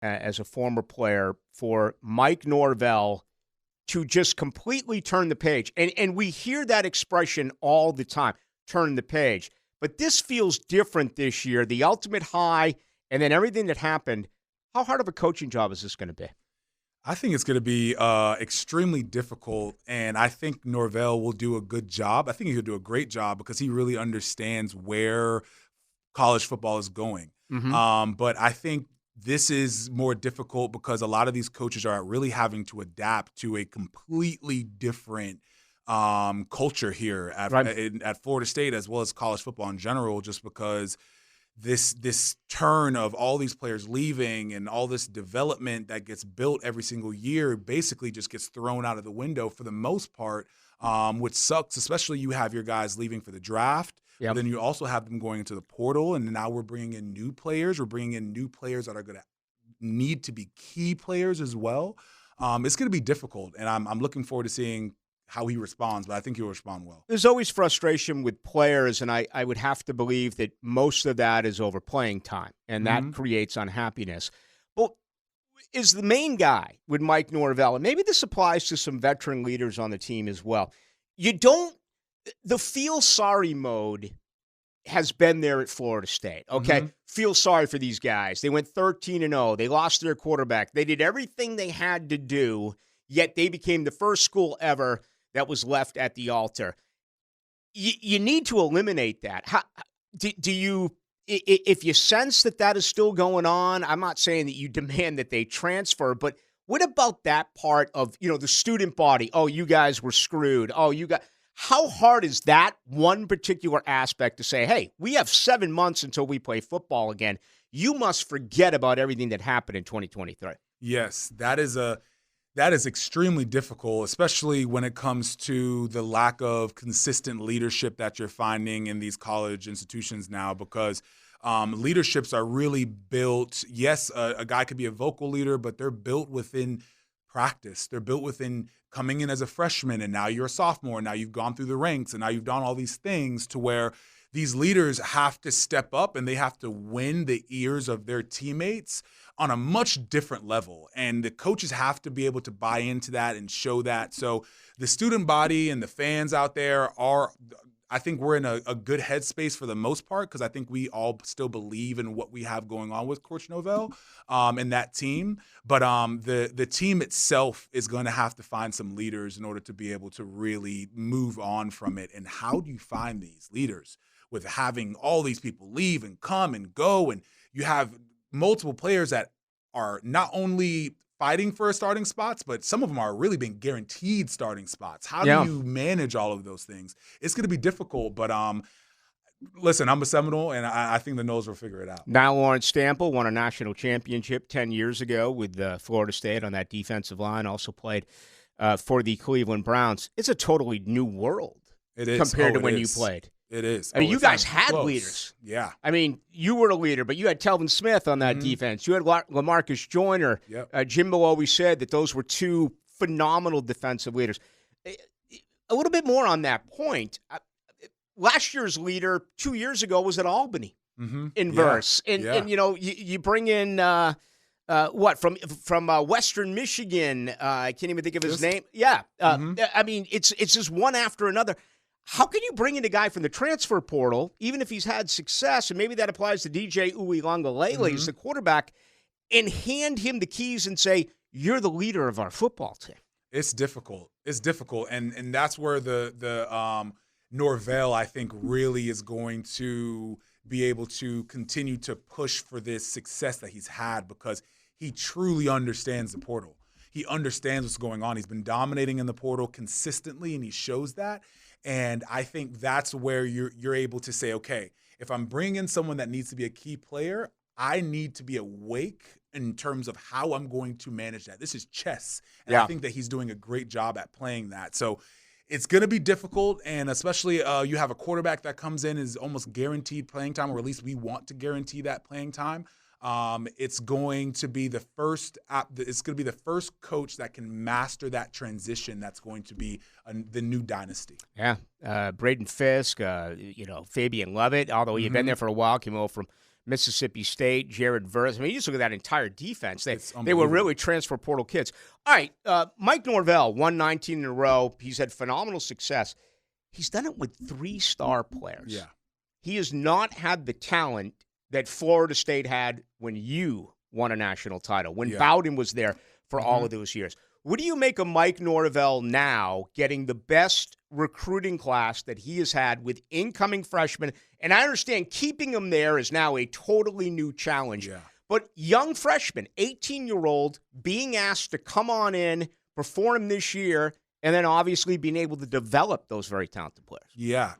as a former player for Mike Norvell to just completely turn the page. And we hear that expression all the time, turn the page. But this feels different this year, the ultimate high, and then everything that happened. How hard of a coaching job is this going to be? I think it's going to be extremely difficult, and I think Norvell will do a good job. I think he'll do a great job because he really understands where college football is going. Mm-hmm. But I think this is more difficult because a lot of these coaches are really having to adapt to a completely different culture here at Florida State, as well as college football in general, just because this turn of all these players leaving and all this development that gets built every single year basically just gets thrown out of the window for the most part, which sucks, especially you have your guys leaving for the draft. Yep. But then you also have them going into the portal, and now we're bringing in new players. We're bringing in new players that are going to need to be key players as well. It's going to be difficult, and I'm looking forward to seeing how he responds, but I think he'll respond well. There's always frustration with players, and I would have to believe that most of that is over playing time, and that creates unhappiness. But is the main guy with Mike Norvell, and maybe this applies to some veteran leaders on the team as well, the feel sorry mode has been there at Florida State, okay? Feel sorry for these guys. They went 13-0. They lost their quarterback. They did everything they had to do, yet they became the first school ever that was left at the altar. You need to eliminate that. How, do you, if you sense that is still going on, I'm not saying that you demand that they transfer, but what about that part of, the student body? Oh, you guys were screwed. Oh, how hard is that one particular aspect to say, hey, we have 7 months until we play football again. You must forget about everything that happened in 2023. Yes, that is extremely difficult, especially when it comes to the lack of consistent leadership that you're finding in these college institutions now, because leaderships are really built. Yes, a guy could be a vocal leader, but they're built within practice. They're built within coming in as a freshman, and now you're a sophomore, and now you've gone through the ranks, and now you've done all these things to where these leaders have to step up and they have to win the ears of their teammates on a much different level. And the coaches have to be able to buy into that and show that. So the student body and the fans out there I think we're in a good headspace for the most part, because I think we all still believe in what we have going on with Coach Norvell and that team. But the team itself is going to have to find some leaders in order to be able to really move on from it. And how do you find these leaders with having all these people leave and come and go, and you have multiple players that are not only fighting for starting spots, but some of them are really being guaranteed starting spots. How do you manage all of those things? It's going to be difficult, but listen, I'm a Seminole, and I think the Noles will figure it out. Nile Lawrence-Stample won a national championship 10 years ago with Florida State on that defensive line, also played for the Cleveland Browns. It's a totally new world compared to when you played. It is. I mean, you guys had leaders. Yeah. I mean, you were a leader, but you had Telvin Smith on that defense. You had LaMarcus Joyner. Yep. Jimbo always said that those were two phenomenal defensive leaders. A little bit more on that point. Last year's leader 2 years ago was at Albany in Verse. And you bring in from Western Michigan. I can't even think of his name. Yeah. I mean, it's just one after another. How can you bring in a guy from the transfer portal, even if he's had success, and maybe that applies to DJ Uiagalelei as the quarterback, and hand him the keys and say, you're the leader of our football team? It's difficult. And that's where the Norvell, I think, really is going to be able to continue to push for this success that he's had, because he truly understands the portal. He understands what's going on. He's been dominating in the portal consistently, and he shows that. And I think that's where you're able to say, okay, if I'm bringing in someone that needs to be a key player, I need to be awake in terms of how I'm going to manage that. This is chess. And I think that he's doing a great job at playing that. So it's going to be difficult, and especially you have a quarterback that comes in is almost guaranteed playing time, or at least we want to guarantee that playing time. It's going to be the first coach that can master that transition. That's going to be the new dynasty. Yeah. Braden Fisk, Fabian Lovett, although he'd been there for a while, came over Mississippi State, Jared Verse. I mean, you just look at that entire defense. They were really transfer portal kids. All right, Mike Norvell won 19 in a row. He's had phenomenal success. He's done it with 3-star players. Yeah. He has not had the talent that Florida State had when you won a national title, when Bowden was there for all of those years. What do you make of Mike Norvell now getting the best recruiting class that he has had with incoming freshmen? And I understand keeping him there is now a totally new challenge. Yeah. But young freshman, 18-year-old, being asked to come on in, perform this year, and then obviously being able to develop those very talented players. Yeah,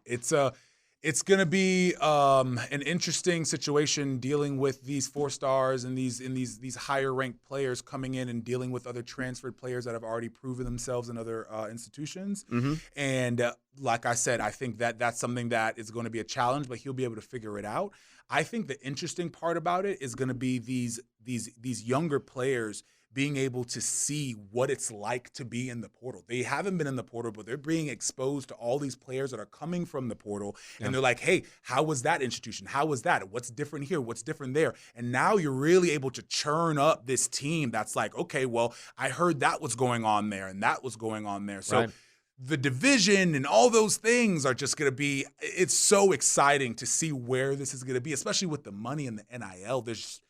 it's going to be an interesting situation dealing with these 4-stars and these higher ranked players coming in and dealing with other transferred players that have already proven themselves in other institutions. And like I said, I think that's something that is going to be a challenge, but he'll be able to figure it out. I think the interesting part about it is going to be these younger players being able to see what it's like to be in the portal. They haven't been in the portal, but they're being exposed to all these players that are coming from the portal. And they're like, hey, how was that institution? How was that? What's different here? What's different there? And now you're really able to churn up this team that's like, okay, well, I heard that was going on there and that was going on there. So the division and all those things are just going to be – it's so exciting to see where this is going to be, especially with the money and the NIL. There's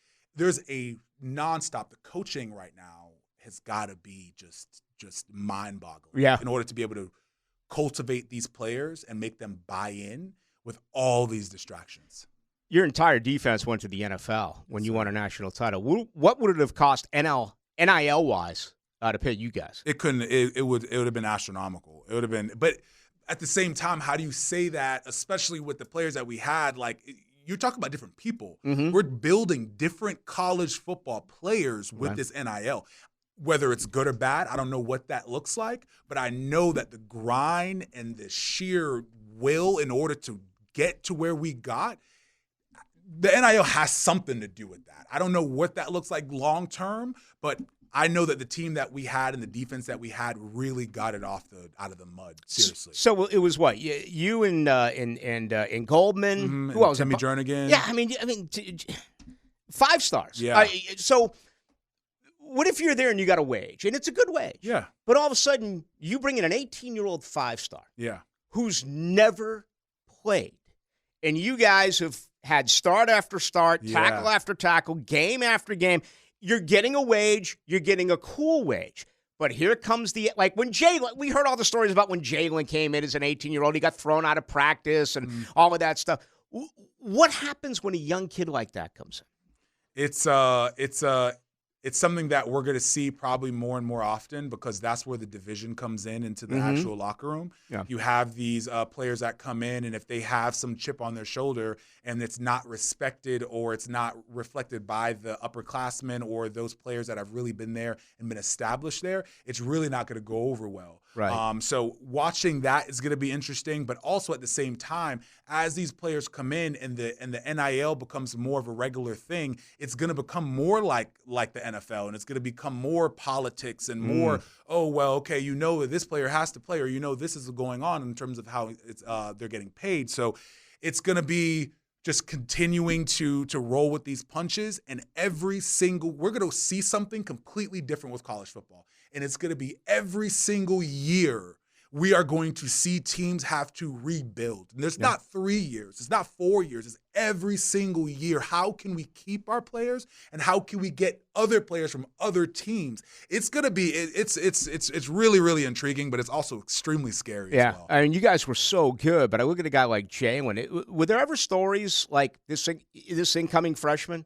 a nonstop. The coaching right now has got to be just mind-boggling. In order to be able to cultivate these players and make them buy in with all these distractions. Your entire defense went to the NFL when you won a national title. What would it have cost NIL-wise to pay you guys? It couldn't. It would have been astronomical. It would have been. But at the same time, how do you say that, especially with the players that we had? Like, you're talking about different people. We're building different college football players with this NIL. Whether it's good or bad, I don't know what that looks like, but I know that the grind and the sheer will in order to get to where we got, the NIL has something to do with that. I don't know what that looks like long term, but I know that the team that we had and the defense that we had really got it out of the mud. Seriously. So it was what you and Goldman. Who else? Timmy Jernigan. Yeah, I mean, 5 stars. Yeah. So what if you're there and you got a wage and it's a good wage? Yeah. But all of a sudden you bring in an 18-year-old 5-star. Yeah. Who's never played, and you guys have had start after start, tackle after tackle, game after game. You're getting a wage. You're getting a cool wage. But here comes when Jalen, we heard all the stories about when Jalen came in as an 18-year-old. He got thrown out of practice and all of that stuff. What happens when a young kid like that comes in? It's something that we're going to see probably more and more often because that's where the division comes into the actual locker room. Yeah. You have these players that come in, and if they have some chip on their shoulder and it's not respected or it's not reflected by the upperclassmen or those players that have really been there and been established there, it's really not going to go over well. Right. So watching that is going to be interesting, but also at the same time, as these players come in and the NIL becomes more of a regular thing, it's going to become more like the NFL, and it's going to become more politics and more, this player has to play, or this is going on in terms of how they're getting paid. So it's going to be just continuing to roll with these punches, and we're going to see something completely different with college football. And it's going to be every single year we are going to see teams have to rebuild. And there's not 3 years. It's not 4 years. It's every single year. How can we keep our players, and how can we get other players from other teams? It's going to be it's really, really intriguing, but it's also extremely scary as well. I mean, you guys were so good, but I look at a guy like Jalen. Were there ever stories like this incoming freshman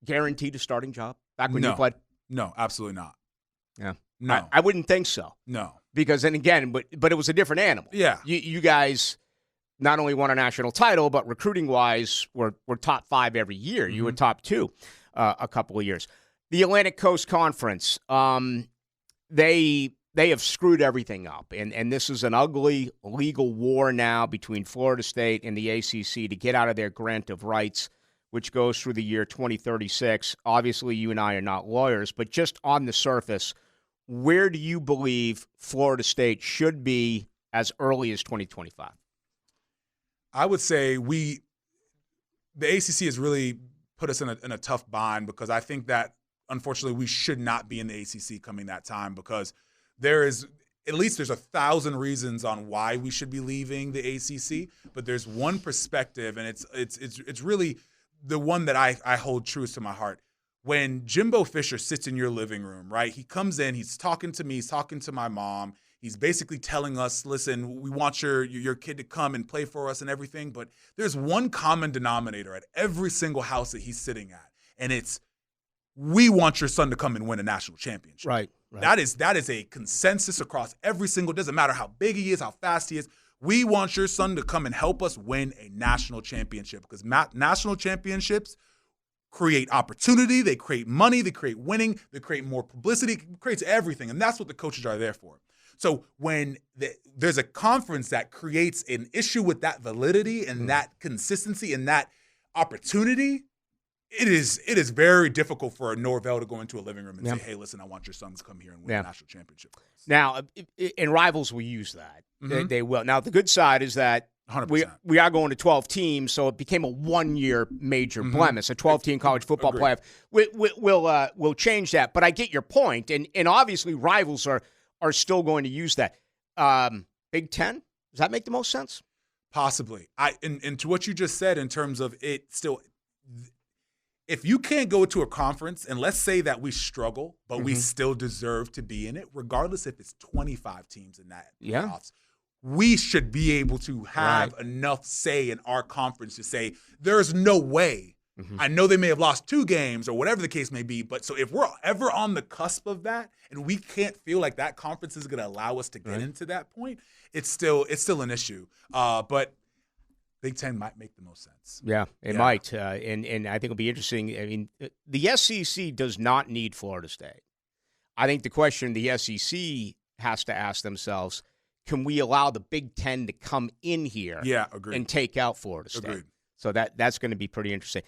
guaranteed a starting job back when you played? No, absolutely not. Yeah. No. I wouldn't think so. No. Because then again, but it was a different animal. Yeah. You guys not only won a national title, but recruiting-wise were top 5 every year. You were top 2 a couple of years. The Atlantic Coast Conference, they have screwed everything up. And this is an ugly legal war now between Florida State and the ACC to get out of their grant of rights, which goes through the year 2036. Obviously, you and I are not lawyers, but just on the surface, where do you believe Florida State should be as early as 2025? I would say the ACC has really put us in a tough bind, because I think that, unfortunately, we should not be in the ACC coming that time, because there's 1,000 reasons on why we should be leaving the ACC, but there's one perspective, and it's really the one that I hold truest to my heart. When Jimbo Fisher sits in your living room, right? He comes in, he's talking to me, he's talking to my mom. He's basically telling us, listen, we want your kid to come and play for us and everything, but there's one common denominator at every single house that he's sitting at, and it's, we want your son to come and win a national championship. Right. That is a consensus across every single, doesn't matter how big he is, how fast he is. We want your son to come and help us win a national championship, because national championships create opportunity, they create money, they create winning, they create more publicity, it creates everything, and that's what the coaches are there for. So when there's a conference that creates an issue with that validity and that consistency and that opportunity, it is very difficult for a Norvell to go into a living room and say, hey, listen, I want your son to come here and win a national championship. Now, and rivals will use that. They will. Now, the good side is that 100%. we are going to 12 teams, so it became a one-year major blemish. A 12-team college football playoff will change that. But I get your point, and obviously rivals are still going to use that. Big Ten, does that make the most sense? Possibly. And to what you just said in terms of it still – if you can't go to a conference, and let's say that we struggle, but we still deserve to be in it, regardless if it's 25 teams in that playoffs, we should be able to have enough say in our conference to say, there's no way. I know they may have lost 2 games or whatever the case may be, but so if we're ever on the cusp of that and we can't feel like that conference is going to allow us to get into that point, it's still an issue. But Big Ten might make the most sense. Yeah, it might. And I think it'll be interesting. I mean, the SEC does not need Florida State. I think the question the SEC has to ask themselves, can we allow the Big Ten to come in here agreed. and take out Florida State? Agreed. So that's going to be pretty interesting.